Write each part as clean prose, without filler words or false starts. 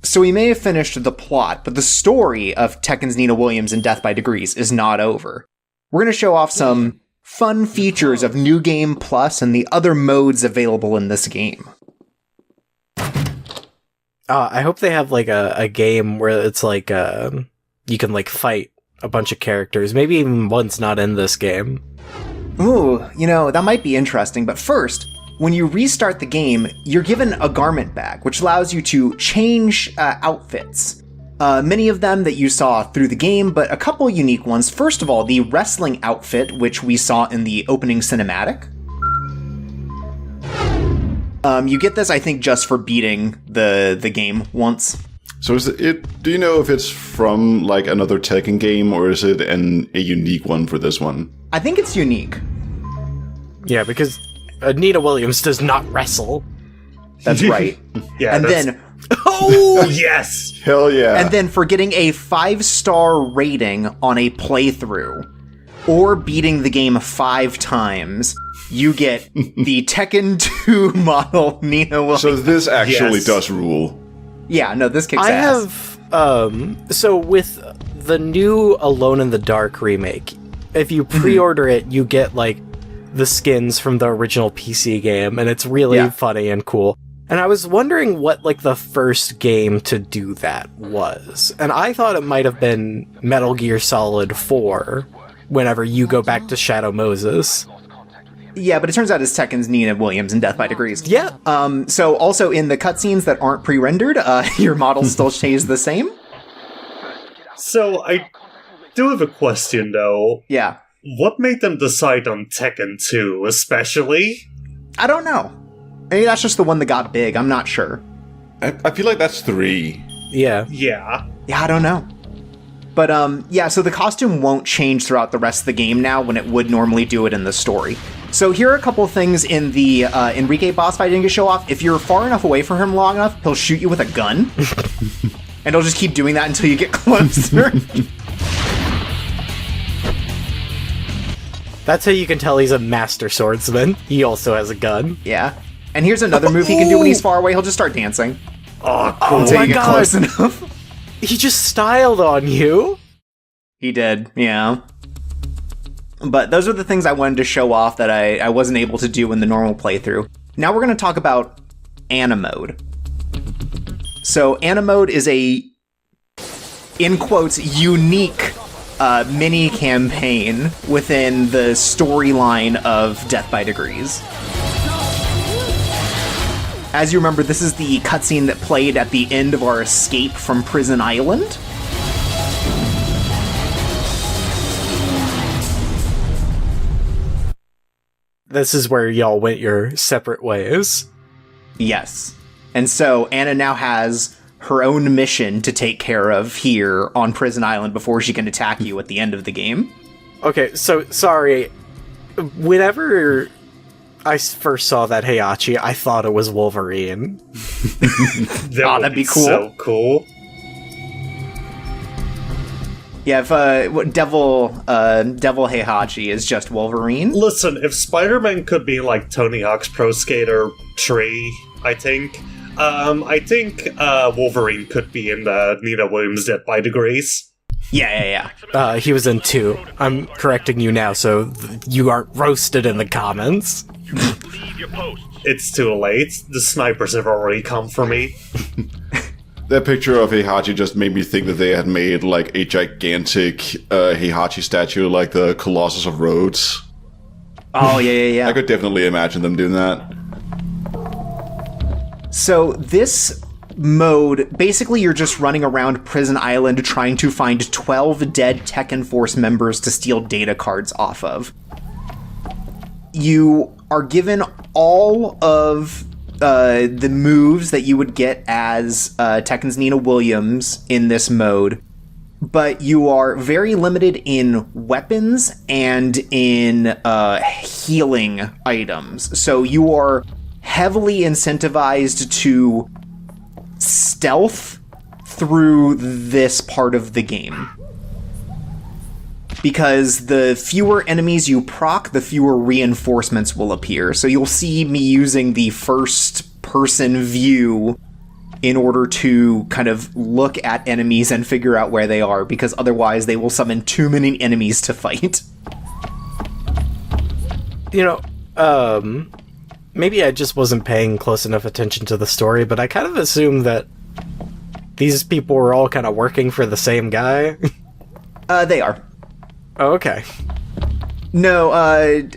So we may have finished the plot, but the story of Tekken's Nina Williams and Death by Degrees is not over. We're going to show off some fun features of New Game Plus and the other modes available in this game. I hope they have like a game where it's like you can like fight a bunch of characters, maybe even one's not in this game. Ooh, that might be interesting, but first, when you restart the game, you're given a garment bag, which allows you to change outfits. Many of them that you saw through the game, but a couple unique ones. First of all, the wrestling outfit, which we saw in the opening cinematic. You get this, I think, just for beating the game once. So do you know if it's from like another Tekken game, or is it a unique one for this one? I think it's unique. Yeah, because Nina Williams does not wrestle. That's right. Yeah, and then... Oh, yes! Hell yeah. And then for getting a 5-star rating on a playthrough, or beating the game 5 times, you get the Tekken 2 model Nina Williams. So this actually does rule. Yeah, no, this kicks ass. So with the new Alone in the Dark remake, if you pre-order it, you get, like, the skins from the original PC game, and it's really funny and cool. And I was wondering what, like, the first game to do that was. And I thought it might have been Metal Gear Solid 4, whenever you go back to Shadow Moses. Yeah, but it turns out it's Tekken's Nina Williams and Death by Degrees. Yeah. So also in the cutscenes that aren't pre-rendered, your model still stays the same. So I do have a question, though. Yeah. What made them decide on Tekken 2, especially? I don't know. Maybe that's just the one that got big. I'm not sure. I feel like that's 3. Yeah. Yeah. Yeah, I don't know. But, so the costume won't change throughout the rest of the game now when it would normally do it in the story. So here are a couple things in the Enrique boss fight I didn't get to show off. If you're far enough away from him long enough, he'll shoot you with a gun. And he'll just keep doing that until you get closer. That's how you can tell he's a master swordsman. He also has a gun. Yeah. And here's another move he can do when he's far away. He'll just start dancing. Oh, cool. Until you get close enough. He just styled on you. He did, yeah. But those are the things I wanted to show off that I wasn't able to do in the normal playthrough. Now we're going to talk about Animode. So Animode is a, in quotes, unique mini campaign within the storyline of Death by Degrees. As you remember, this is the cutscene that played at the end of our escape from Prison Island. This is where y'all went your separate ways. Yes. And so Anna now has her own mission to take care of here on Prison Island before she can attack you at the end of the game. Okay, so, sorry. Whenever I first saw that Heihachi, I thought it was Wolverine. That'd be cool. So cool. Yeah, if Devil Heihachi is just Wolverine. Listen, if Spider-Man could be like Tony Hawk's Pro Skater 3, I think Wolverine could be in the Nina Williams Death by Degrees. Yeah. He was in 2. I'm correcting you now, so you aren't roasted in the comments. It's too late. The snipers have already come for me. That picture of Heihachi just made me think that they had made like a gigantic Heihachi statue like the Colossus of Rhodes. Oh, yeah. I could definitely imagine them doing that. So this mode, basically you're just running around Prison Island trying to find 12 dead Tekken Force members to steal data cards off of. You are given all of the moves that you would get as Tekken's Nina Williams in this mode, but you are very limited in weapons and in healing items. So you are heavily incentivized to stealth through this part of the game. Because the fewer enemies you proc, the fewer reinforcements will appear. So you'll see me using the first-person view in order to kind of look at enemies and figure out where they are, because otherwise they will summon too many enemies to fight. Maybe I just wasn't paying close enough attention to the story, but I kind of assumed that these people were all kind of working for the same guy. They are. Oh, okay. No, I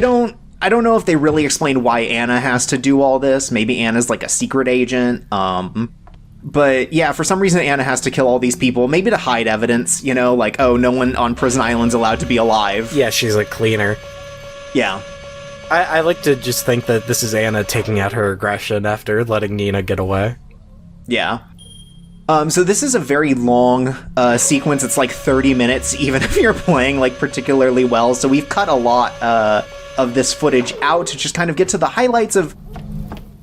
don't know if they really explain why Anna has to do all this. Maybe Anna's like a secret agent. But yeah, for some reason Anna has to kill all these people, maybe to hide evidence, like, oh, no one on Prison Island's allowed to be alive. Yeah, she's a cleaner. Yeah. I like to just think that this is Anna taking out her aggression after letting Nina get away. Yeah. So this is a very long sequence. It's like 30 minutes, even if you're playing like particularly well. So we've cut a lot of this footage out to just kind of get to the highlights of...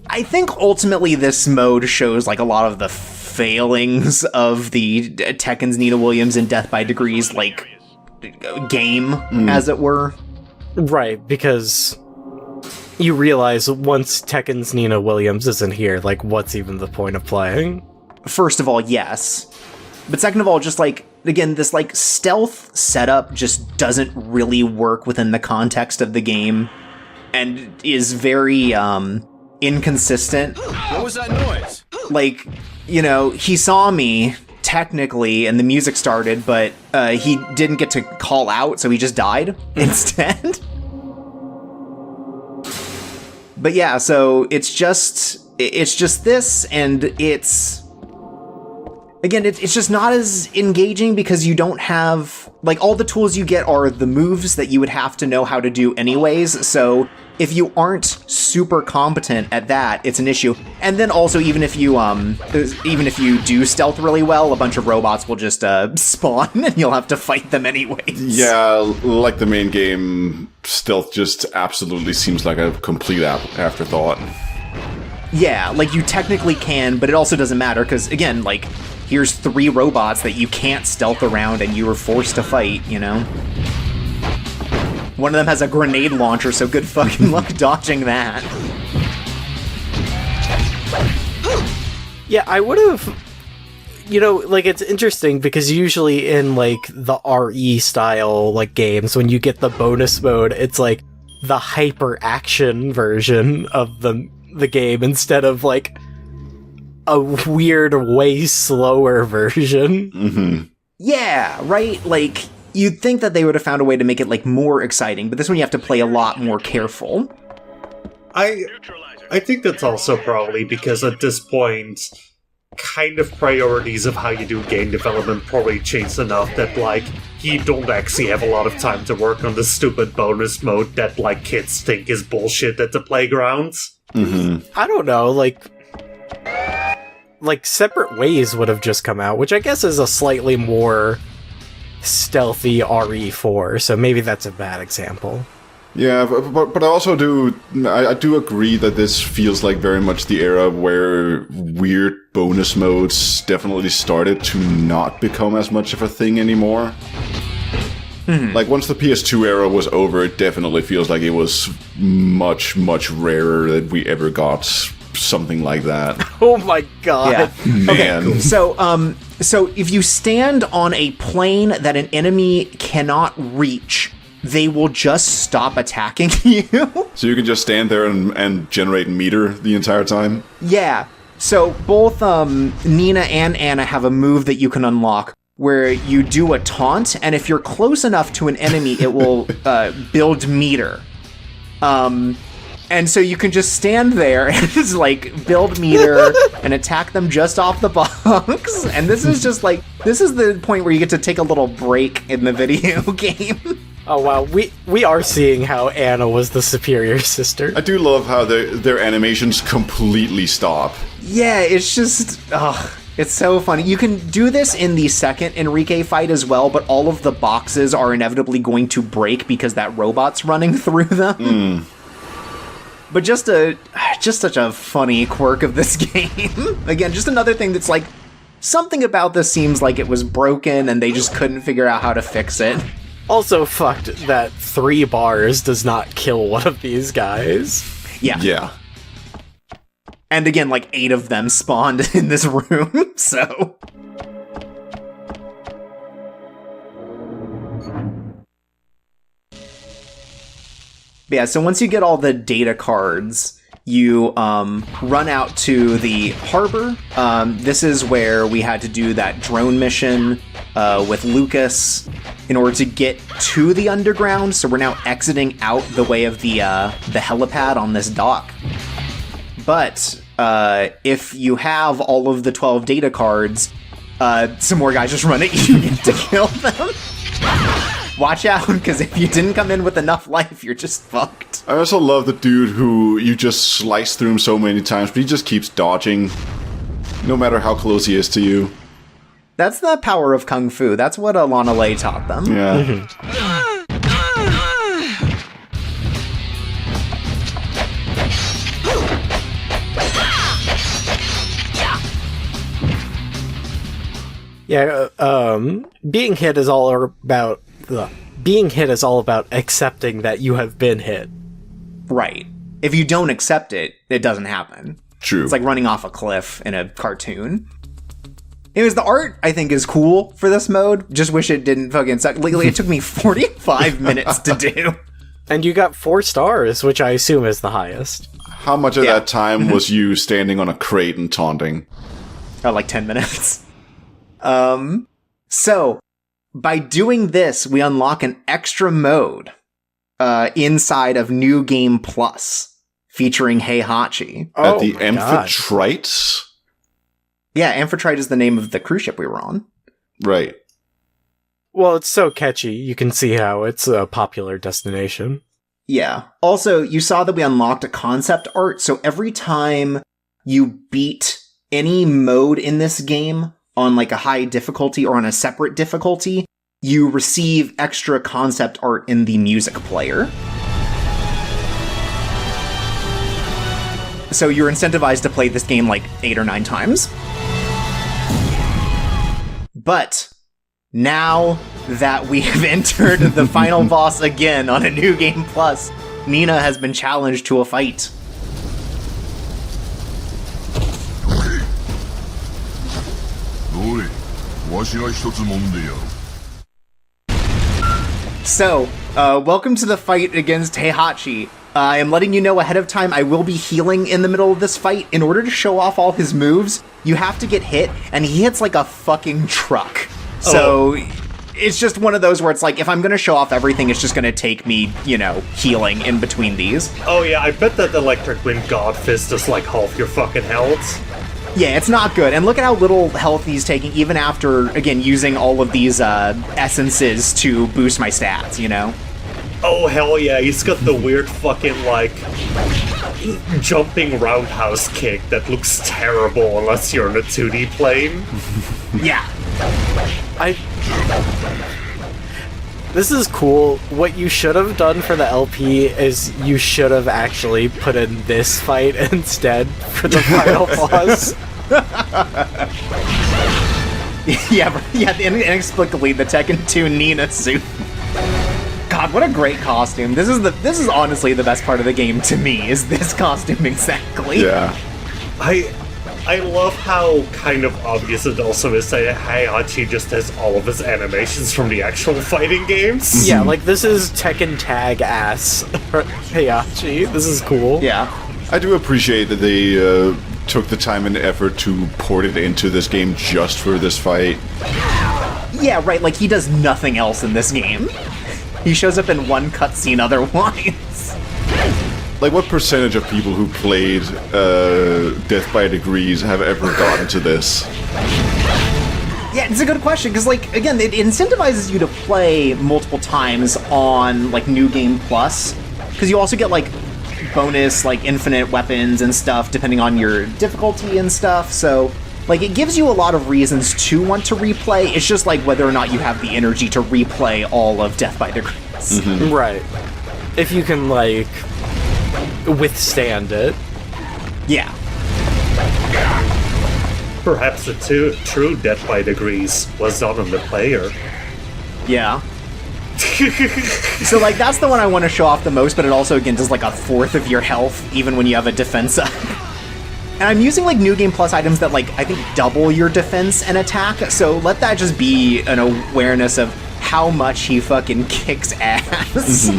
I think ultimately this mode shows like a lot of the failings of the Tekken's Nina Williams and Death by Degrees like game, as it were. Right, because you realize once Tekken's Nina Williams isn't here, like, what's even the point of playing? First of all, yes. But second of all, just like, again, this like stealth setup just doesn't really work within the context of the game and is very inconsistent. What was that noise? Like, he saw me technically and the music started, but he didn't get to call out, so he just died instead. But yeah, so it's just this, and it's just not as engaging because you don't have, like, all the tools you get are the moves that you would have to know how to do anyways, so if you aren't super competent at that, it's an issue. And then also, even if you do stealth really well, a bunch of robots will just spawn and you'll have to fight them anyways. Yeah, like the main game, stealth just absolutely seems like a complete afterthought. Yeah, like you technically can, but it also doesn't matter because, again, like, here's 3 robots that you can't stealth around and you were forced to fight, One of them has a grenade launcher, so good fucking luck dodging that. Yeah, I would have... it's interesting because usually in, like, the RE style, like, games, when you get the bonus mode, it's, like, the hyper-action version of the game instead of, like, a weird, way slower version. Mm-hmm. Yeah, right? Like, you'd think that they would have found a way to make it, like, more exciting, but this one you have to play a lot more careful. I think that's also probably because at this point, kind of priorities of how you do game development probably changed enough that, like, you don't actually have a lot of time to work on the stupid bonus mode that, like, kids think is bullshit at the playgrounds. Mm-hmm. I don't know, like, Separate Ways would have just come out, which I guess is a slightly more stealthy RE4, so maybe that's a bad example. Yeah, but I also do agree that this feels like very much the era where weird bonus modes definitely started to not become as much of a thing anymore. Mm-hmm. Like, once the PS2 era was over, it definitely feels like it was much, much rarer that we ever got something like that. Oh my god. Yeah. Man. Okay, so if you stand on a plane that an enemy cannot reach, they will just stop attacking you. So you can just stand there and generate meter the entire time? Yeah. So both Nina and Anna have a move that you can unlock where you do a taunt, and if you're close enough to an enemy, it will build meter. And so you can just stand there and just, like, build meter and attack them just off the box. And this is just, like, this is the point where you get to take a little break in the video game. Oh wow, we are seeing how Anna was the superior sister. I do love how their animations completely stop. Yeah, it's just... it's so funny. You can do this in the second Enrique fight as well, but all of the boxes are inevitably going to break because that robot's running through them. But just such a funny quirk of this game. Again, just another thing that's like, something about this seems like it was broken and they just couldn't figure out how to fix it. Also fucked that 3 bars does not kill one of these guys. Yeah. Yeah. And again, like 8 of them spawned in this room, so... But yeah, so once you get all the data cards, you run out to the harbor. This is where we had to do that drone mission with Lucas in order to get to the underground. So we're now exiting out the way of the helipad on this dock. But if you have all of the 12 data cards, some more guys just run at you to kill them. Watch out, because if you didn't come in with enough life, you're just fucked. I also love the dude who you just slice through him so many times, but he just keeps dodging, no matter how close he is to you. That's the power of Kung Fu. That's what Alana Lei taught them. Yeah. Yeah, being hit is all about accepting that you have been hit. Right. If you don't accept it, it doesn't happen. True. It's like running off a cliff in a cartoon. Anyways, the art, I think, is cool for this mode. Just wish it didn't fucking suck. Legally, it took me 45 minutes to do. And you got 4 stars, which I assume is the highest. How much of that time was you standing on a crate and taunting? Oh, like 10 minutes. So, by doing this, we unlock an extra mode inside of New Game Plus, featuring Heihachi. At the Amphitrite? Yeah, Amphitrite is the name of the cruise ship we were on. Right. Well, it's so catchy, you can see how it's a popular destination. Yeah. Also, you saw that we unlocked a concept art, so every time you beat any mode in this game on like a high difficulty or on a separate difficulty, you receive extra concept art in the music player. So you're incentivized to play this game like 8 or 9 times. But now that we have entered the final boss again on a New Game Plus, Nina has been challenged to a fight. So, welcome to the fight against Heihachi. I am letting you know ahead of time I will be healing in the middle of this fight. In order to show off all his moves, you have to get hit, and he hits like a fucking truck. So, it's just one of those where it's like, if I'm gonna show off everything, it's just gonna take me, you know, healing in between these. Oh yeah, I bet that Electric Wind God Fist is like half your fucking health. Yeah, it's not good. And look at how little health he's taking, even after, again, using all of these essences to boost my stats, you know? Oh, hell yeah, he's got the weird fucking, like, jumping roundhouse kick that looks terrible unless you're in a 2D plane. Yeah. This is cool. What you should have done for the LP is you should have actually put in this fight instead for the final boss. yeah, inexplicably, the Tekken 2 Nina suit. God, what a great costume. This is honestly the best part of the game to me, is this costume exactly. Yeah. I love how kind of obvious it also is that Heihachi just has all of his animations from the actual fighting games. Yeah, like this is Tekken Tag ass Heihachi. This is cool. Yeah. I do appreciate that they took the time and effort to port it into this game just for this fight. Yeah, right, like he does nothing else in this game. He shows up in one cutscene otherwise. Like, what percentage of people who played Death by Degrees have ever gotten to this? Yeah, it's a good question, because, like, again, it incentivizes you to play multiple times on, like, New Game Plus, because you also get, like, bonus, like, infinite weapons and stuff, depending on your difficulty and stuff, so, like, it gives you a lot of reasons to want to replay. It's just, like, whether or not you have the energy to replay all of Death by Degrees. Mm-hmm. Right. If you can, like, withstand it. Yeah. Perhaps the true Death by Degrees was not on the player. Yeah. So, like, that's the one I want to show off the most, but it also, again, does, like, a fourth of your health, even when you have a defense up. And I'm using like New Game Plus items that like I think double your defense and attack, so let that just be an awareness of how much he fucking kicks ass.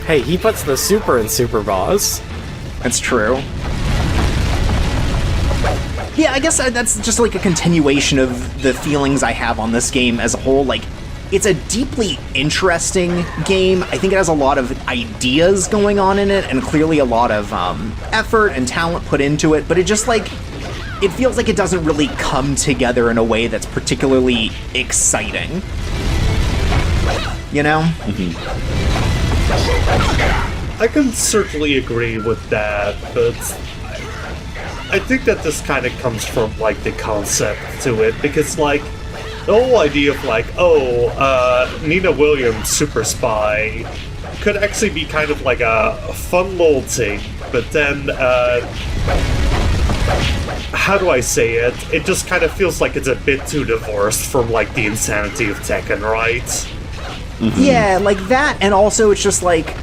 Hey, he puts the super in Super Boss. That's true. Yeah, I guess that's just like a continuation of the feelings I have on this game as a whole. Like, it's a deeply interesting game. I think it has a lot of ideas going on in it, and clearly a lot of effort and talent put into it, but it just like, it feels like it doesn't really come together in a way that's particularly exciting. You know? I can certainly agree with that, but I think that this kind of comes from, like, the concept to it, because, like, the whole idea of, like, Nina Williams, Super Spy, could actually be kind of like a fun little thing, but then, how do I say it? It just kind of feels like it's a bit too divorced from, like, the insanity of Tekken, right? Yeah, like that, and also it's just like,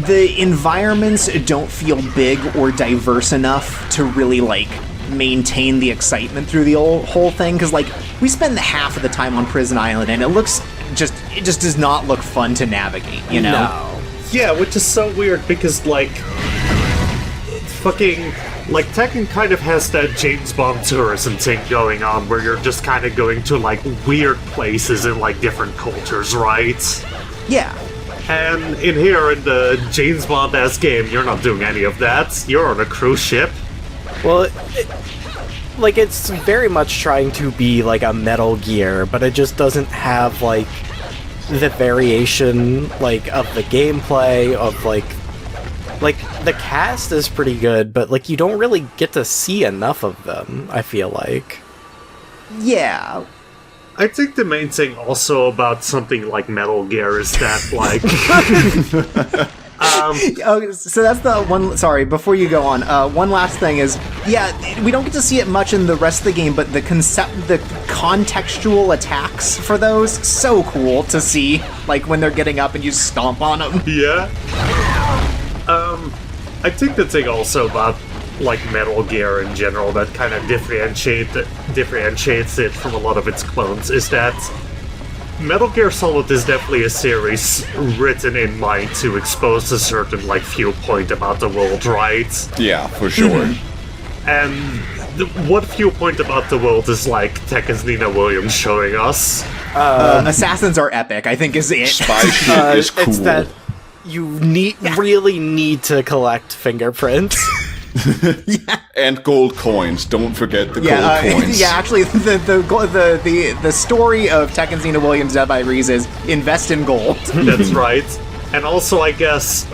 the environments don't feel big or diverse enough to really, like, maintain the excitement through the whole thing, because, like, we spend half of the time on Prison Island, and it just does not look fun to navigate, you know? No. Yeah, which is so weird, because, like, fucking, like, Tekken kind of has that James Bond tourism thing going on, where you're just kind of going to, like, weird places in, like, different cultures, right? Yeah. And in here, in the James Bond-esque game, you're not doing any of that. You're on a cruise ship. Well, like, it's very much trying to be like a Metal Gear, but it just doesn't have, like, the variation, like, of the gameplay, of, like, the cast is pretty good, but, like, you don't really get to see enough of them, I feel like. Yeah. I think the main thing also about something like Metal Gear is that, like... Oh, so that's the one. Sorry, before you go on, one last thing is, yeah, we don't get to see it much in the rest of the game, but the contextual attacks for those, so cool to see, like when they're getting up and you stomp on them. Yeah. I think the thing also about, like, Metal Gear in general that kind of differentiates it from a lot of its clones is that Metal Gear Solid is definitely a series written in mind to expose a certain, like, viewpoint about the world, right? Yeah, for sure. And what viewpoint about the world is, like, Tekken's Nina Williams showing us? Assassins are epic, I think is it. Spy shit is cool. It's that you really need to collect fingerprints. And gold coins. Don't forget the gold coins. Yeah, actually, the story of Tekken's Nina Williams' Dead by Reese is invest in gold. That's right. And also, I guess,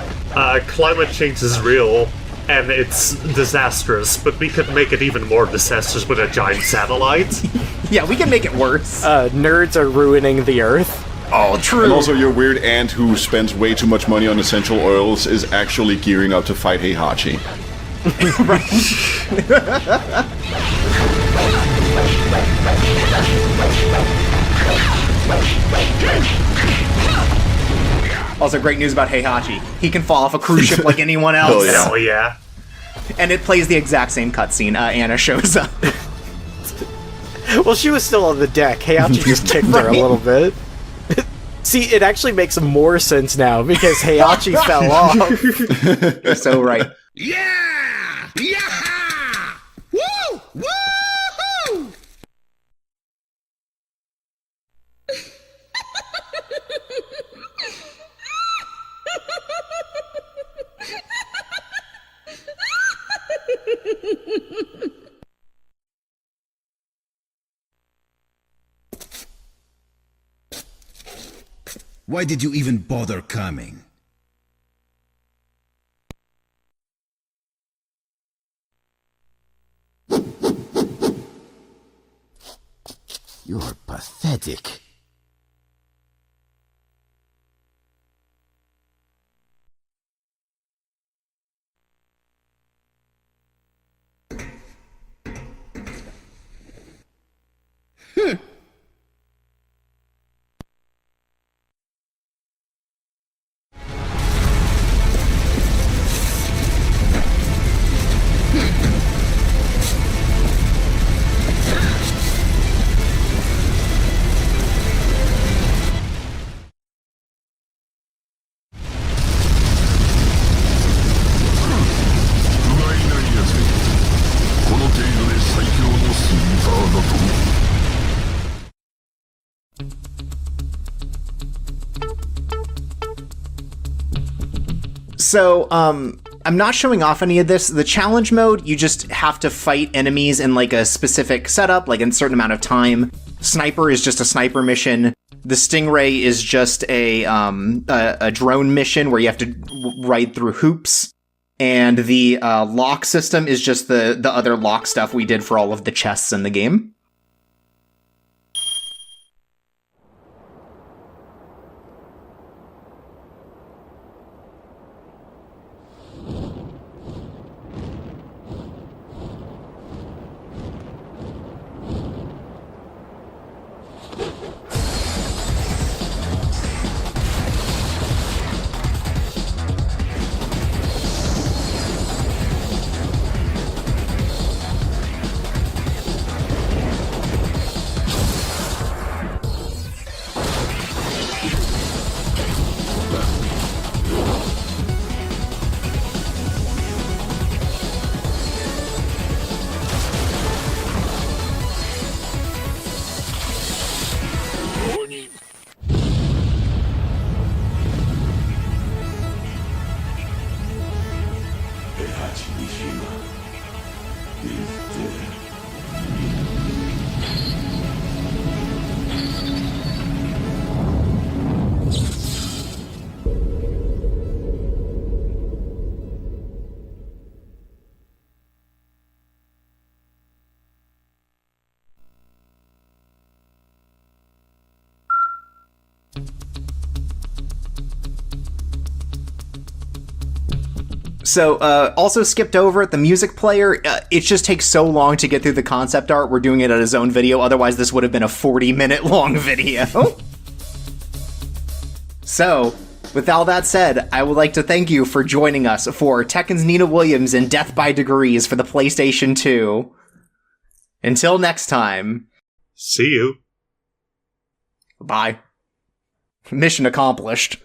climate change is real, and it's disastrous, but we could make it even more disastrous with a giant satellite. Yeah, we can make it worse. Nerds are ruining the Earth. Oh, true. And also, your weird aunt who spends way too much money on essential oils is actually gearing up to fight Heihachi. Also, great news about Heihachi. He can fall off a cruise ship like anyone else. Hell yeah. And it plays the exact same cutscene. Anna shows up. Well, she was still on the deck. Heihachi just kicked her a little bit. See, it actually makes more sense now because Heihachi fell off. You're so right. Yeah! Yeah! Woo! Woo! Why did you even bother coming? You're pathetic. So, I'm not showing off any of this. The challenge mode, you just have to fight enemies in like a specific setup, like in a certain amount of time. Sniper is just a sniper mission. The Stingray is just a drone mission where you have to ride through hoops. And the lock system is just the other lock stuff we did for all of the chests in the game. So, also skipped over the music player. It just takes so long to get through the concept art. We're doing it at his own video. Otherwise, this would have been a 40-minute long video. So, with all that said, I would like to thank you for joining us for Tekken's Nina Williams and Death by Degrees for the PlayStation 2. Until next time. See you. Bye. Mission accomplished.